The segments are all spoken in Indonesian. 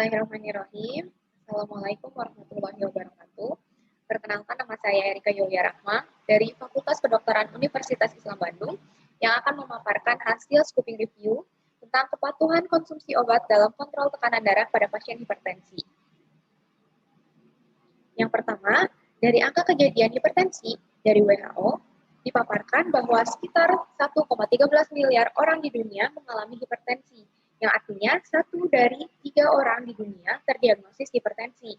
Bismillahirrahmanirrahim. Assalamualaikum warahmatullahi wabarakatuh. Perkenalkan, nama saya Erika Yulia Rahma dari Fakultas Kedokteran Universitas Islam Bandung yang akan memaparkan hasil scoping review tentang kepatuhan konsumsi obat dalam kontrol tekanan darah pada pasien hipertensi. Yang pertama, dari angka kejadian hipertensi dari WHO, dipaparkan bahwa sekitar 1,13 miliar orang di dunia mengalami hipertensi, yang artinya 1 dari 3 orang di dunia terdiagnosis hipertensi.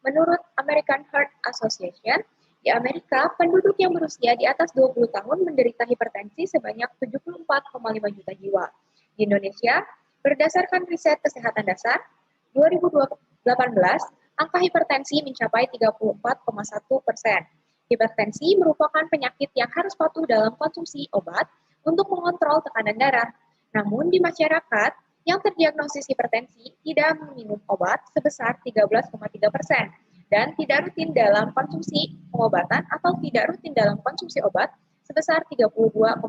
Menurut American Heart Association, di Amerika, penduduk yang berusia di atas 20 tahun menderita hipertensi sebanyak 74,5 juta jiwa. Di Indonesia, berdasarkan riset kesehatan dasar 2018, angka hipertensi mencapai 34,1%. Hipertensi merupakan penyakit yang harus patuh dalam konsumsi obat untuk mengontrol tekanan darah. Namun di masyarakat yang terdiagnosis hipertensi tidak meminum obat sebesar 13,3% dan tidak rutin dalam konsumsi pengobatan atau tidak rutin dalam konsumsi obat sebesar 32,3%.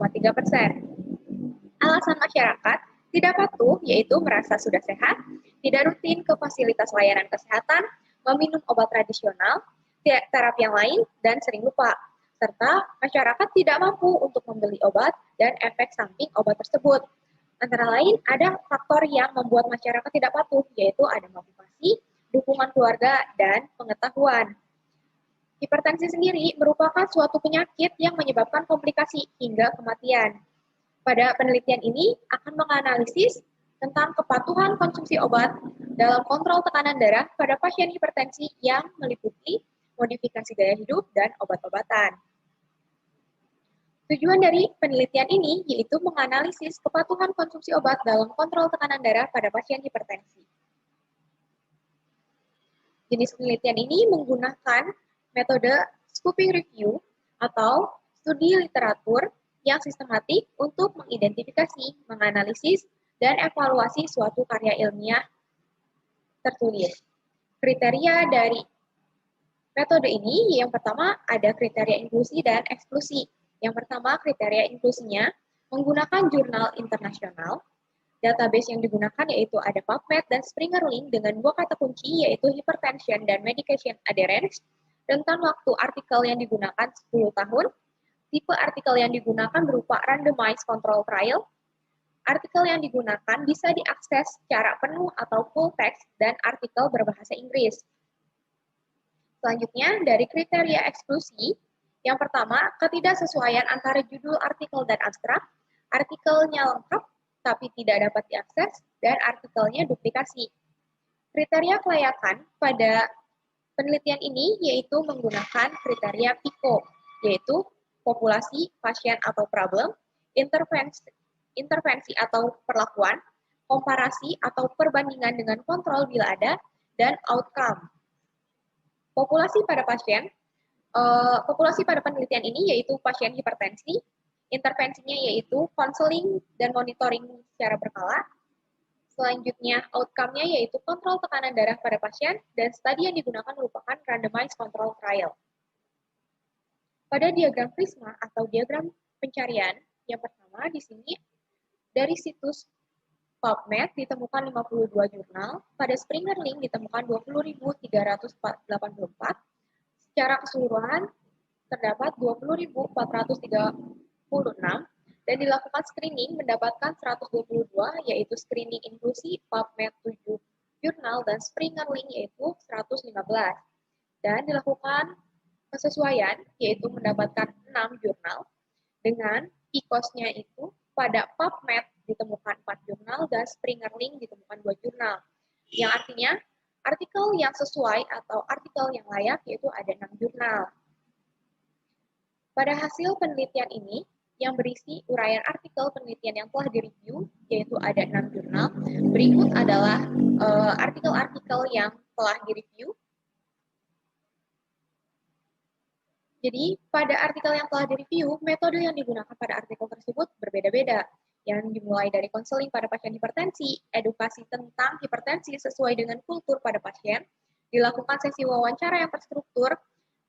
Alasan masyarakat tidak patuh yaitu merasa sudah sehat, tidak rutin ke fasilitas layanan kesehatan, meminum obat tradisional, terapi yang lain, dan sering lupa. Serta masyarakat tidak mampu untuk membeli obat dan efek samping obat tersebut. Antara lain, ada faktor yang membuat masyarakat tidak patuh, yaitu ada motivasi, dukungan keluarga, dan pengetahuan. Hipertensi sendiri merupakan suatu penyakit yang menyebabkan komplikasi hingga kematian. Pada penelitian ini akan menganalisis tentang kepatuhan konsumsi obat dalam kontrol tekanan darah pada pasien hipertensi yang meliputi modifikasi gaya hidup dan obat-obatan. Tujuan dari penelitian ini yaitu menganalisis kepatuhan konsumsi obat dalam kontrol tekanan darah pada pasien hipertensi. Jenis penelitian ini menggunakan metode scoping review atau studi literatur yang sistematik untuk mengidentifikasi, menganalisis, dan evaluasi suatu karya ilmiah tertulis. Kriteria dari metode ini yang pertama ada kriteria inklusi dan eksklusi. Yang pertama, kriteria inklusinya menggunakan jurnal internasional. Database yang digunakan yaitu ada PubMed dan Springer Link dengan 2 kata kunci yaitu hypertension dan medication adherence. Rentan waktu artikel yang digunakan 10 tahun. Tipe artikel yang digunakan berupa randomized control trial. Artikel yang digunakan bisa diakses secara penuh atau full text dan artikel berbahasa Inggris. Selanjutnya, dari kriteria eksklusi, yang pertama, ketidaksesuaian antara judul artikel dan abstrak, artikelnya lengkap tapi tidak dapat diakses, dan artikelnya duplikasi. Kriteria kelayakan pada penelitian ini yaitu menggunakan kriteria PICO, yaitu populasi, pasien atau problem, intervensi atau perlakuan, komparasi atau perbandingan dengan kontrol bila ada, dan outcome. Populasi pada penelitian ini yaitu pasien hipertensi, intervensinya yaitu konseling dan monitoring secara berkala. Selanjutnya, outcome-nya yaitu kontrol tekanan darah pada pasien, dan studi yang digunakan merupakan randomized control trial. Pada diagram prisma atau diagram pencarian, yang pertama di sini dari situs PubMed ditemukan 52 jurnal, pada Springer Link ditemukan 20.384, secara keseluruhan terdapat 20.436 dan dilakukan screening mendapatkan 122 yaitu screening inklusi PubMed 7 jurnal dan Springer Link yaitu 115 dan dilakukan kesesuaian yaitu mendapatkan 6 jurnal dengan PICOS-nya itu pada PubMed ditemukan 4 jurnal dan Springer Link ditemukan 2 jurnal yang artinya artikel yang sesuai atau artikel yang layak yaitu ada 6 jurnal. Pada hasil penelitian ini, yang berisi uraian artikel penelitian yang telah direview, yaitu ada 6 jurnal. Berikut adalah artikel-artikel yang telah direview. Jadi, pada artikel yang telah direview, metode yang digunakan pada artikel tersebut berbeda-beda. Yang dimulai dari konseling pada pasien hipertensi, edukasi tentang hipertensi sesuai dengan kultur pada pasien, dilakukan sesi wawancara yang terstruktur,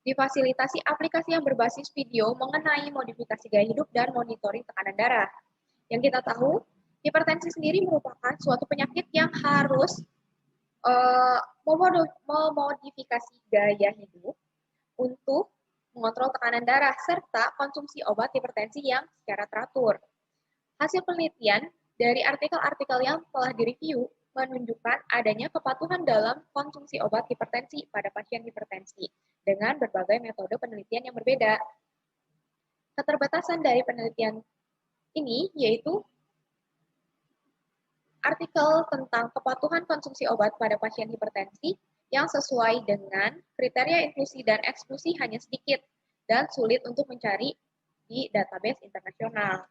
difasilitasi aplikasi yang berbasis video mengenai modifikasi gaya hidup dan monitoring tekanan darah. Yang kita tahu, hipertensi sendiri merupakan suatu penyakit yang harus eh, memodifikasi gaya hidup untuk mengontrol tekanan darah serta konsumsi obat hipertensi yang secara teratur. Hasil penelitian dari artikel-artikel yang telah direview menunjukkan adanya kepatuhan dalam konsumsi obat hipertensi pada pasien hipertensi dengan berbagai metode penelitian yang berbeda. Keterbatasan dari penelitian ini yaitu artikel tentang kepatuhan konsumsi obat pada pasien hipertensi yang sesuai dengan kriteria inklusi dan eksklusi hanya sedikit dan sulit untuk mencari di database internasional.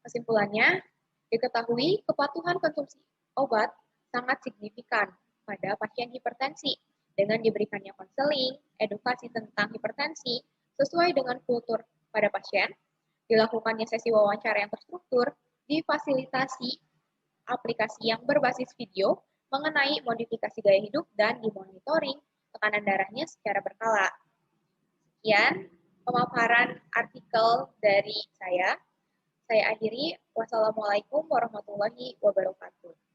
Kesimpulannya, diketahui kepatuhan konsumsi obat sangat signifikan pada pasien hipertensi dengan diberikannya konseling, edukasi tentang hipertensi sesuai dengan kultur pada pasien, dilakukannya sesi wawancara yang terstruktur, difasilitasi aplikasi yang berbasis video mengenai modifikasi gaya hidup dan dimonitoring tekanan darahnya secara berkala. Sekian pemaparan artikel dari saya. Saya akhiri. Wassalamualaikum warahmatullahi wabarakatuh.